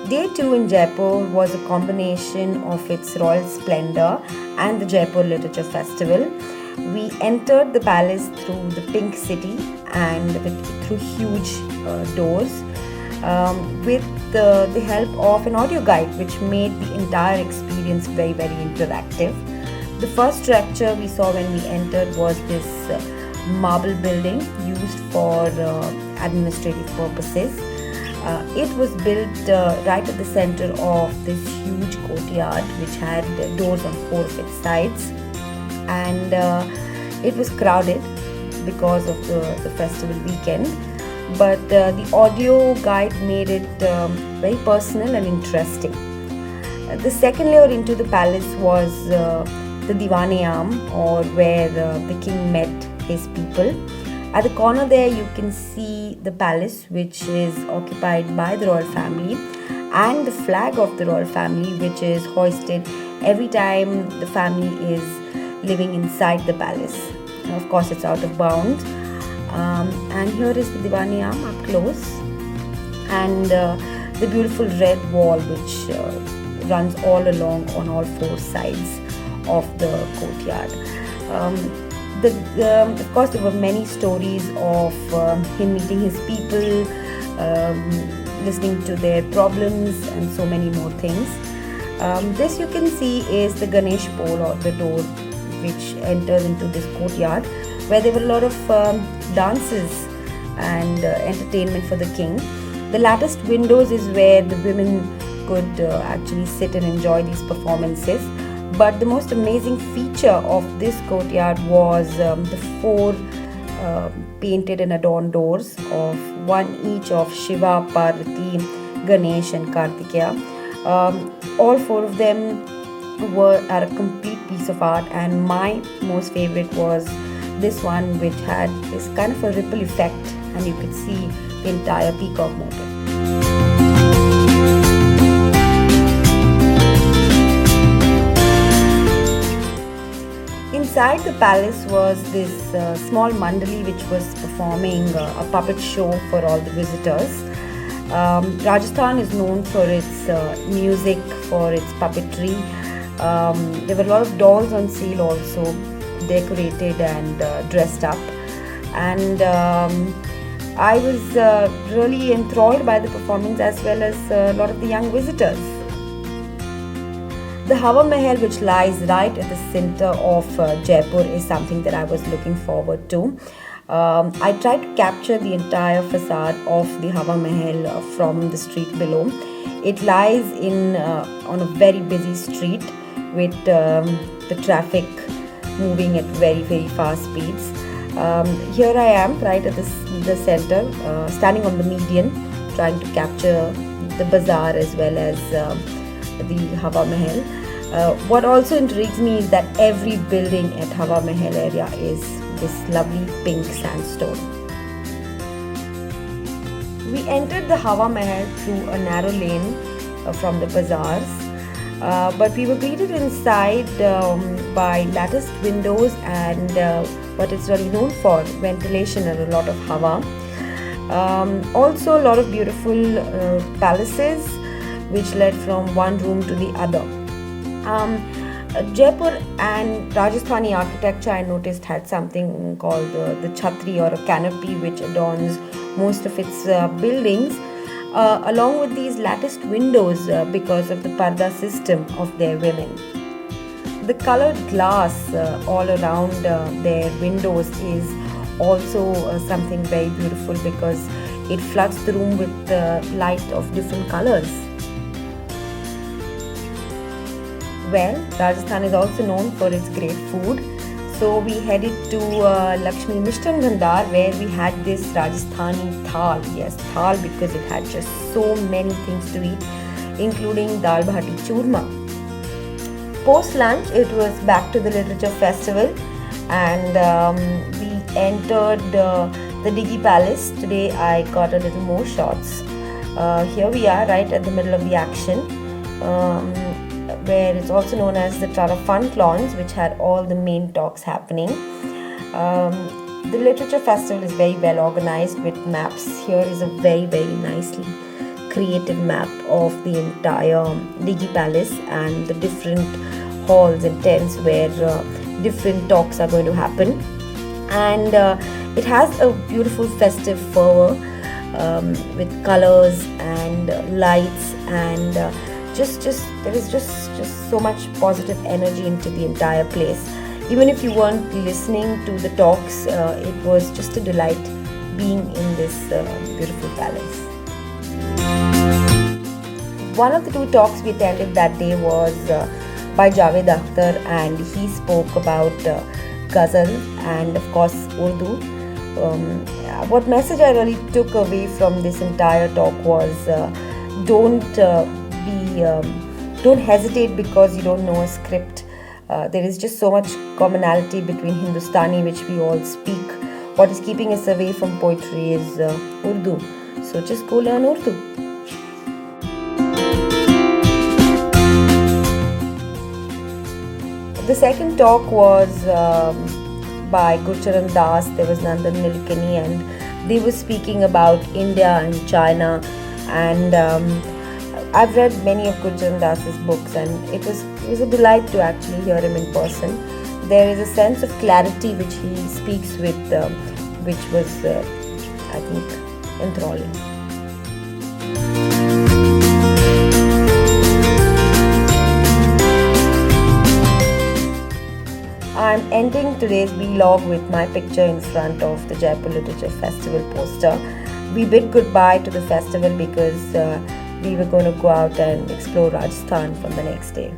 Day 2 in Jaipur was a combination of its royal splendor and the Jaipur Literature Festival. We entered the palace through the Pink City and through huge doors with the help of an audio guide, which made the entire experience very, very interactive. The first structure we saw when we entered was this marble building used for administrative purposes. It was built right at the center of this huge courtyard which had doors on 4 of its sides, and it was crowded because of the festival weekend, but the audio guide made it very personal and interesting. The second layer into the palace was the Diwani arm, or where the king met his people. At the corner there you can see the palace, which is occupied by the royal family, and the flag of the royal family, which is hoisted every time the family is living inside the palace. Of course, it's out of bounds. And here is the Diwani arm up close, and the beautiful red wall which runs all along on all 4 sides of the courtyard. Of course, there were many stories of him meeting his people, listening to their problems, and so many more things. This you can see is the Ganesh pole, or the door which enters into this courtyard, where there were a lot of dances and entertainment for the king. The latticed windows is where the women could actually sit and enjoy these performances. But the most amazing feature of this courtyard was the 4 painted and adorned doors, of one each of Shiva, Parvati, Ganesh and Kartikeya. All 4 of them are a complete piece of art, and my most favorite was this one, which had this kind of a ripple effect, and you could see the entire peacock motif. Inside the palace was this small mandali which was performing a puppet show for all the visitors. Rajasthan is known for its music, for its puppetry. There were a lot of dolls on sale also, decorated and dressed up, and I was really enthralled by the performance, as well as a lot of the young visitors. The Hawa Mehar, which lies right at the center of Jaipur, is something that I was looking forward to. I tried to capture the entire facade of the Hawa Mehar from the street below. It lies on a very busy street with the traffic moving at very, very fast speeds. Here I am right at the center, standing on the median, trying to capture the bazaar as well as the Hawa Mahal. What also intrigues me is that every building at Hawa Mahal area is this lovely pink sandstone. We entered the Hawa Mahal through a narrow lane from the bazaars, but we were greeted inside by latticed windows and what it's really known for, ventilation and a lot of Hawa. Also a lot of beautiful palaces which led from one room to the other. Jaipur and Rajasthani architecture, I noticed, had something called the chhatri, or a canopy, which adorns most of its buildings, along with these latticed windows because of the parda system of their women. The colored glass all around their windows is also something very beautiful, because it floods the room with light of different colors. Well, Rajasthan is also known for its great food. So we headed to Lakshmi Mishtan Bhandar, where we had this Rajasthani thal. Yes, thal, because it had just so many things to eat, including dal bhati churma. Post lunch, it was back to the literature festival, and we entered the Diggy Palace. Today I got a little more shots. Here we are right at the middle of the action, where it's also known as the Trara Fun Lawns, which had all the main talks happening. The literature festival is very well organized with maps. Here is a very, very nicely creative map of the entire Digi Palace and the different halls and tents where different talks are going to happen. And it has a beautiful festive fervor with colors and lights, and just there is just so much positive energy into the entire place. Even if you weren't listening to the talks, it was just a delight being in this beautiful palace. One of the two talks we attended that day was by Javed Akhtar, and he spoke about Ghazal and of course Urdu. What message I really took away from this entire talk was don't hesitate because you don't know a script. There is just so much commonality between Hindustani, which we all speak. What is keeping us away from poetry is Urdu. So just go learn Urdu. The second talk was by Gurcharan Das. There was Nandan Nilekani, and they were speaking about India and China. And I've read many of Gurcharan Das's books, and it was a delight to actually hear him in person. There is a sense of clarity which he speaks with, which was, I think, enthralling. I'm ending today's vlog with my picture in front of the Jaipur Literature Festival poster. We bid goodbye to the festival because we were going to go out and explore Rajasthan from the next day.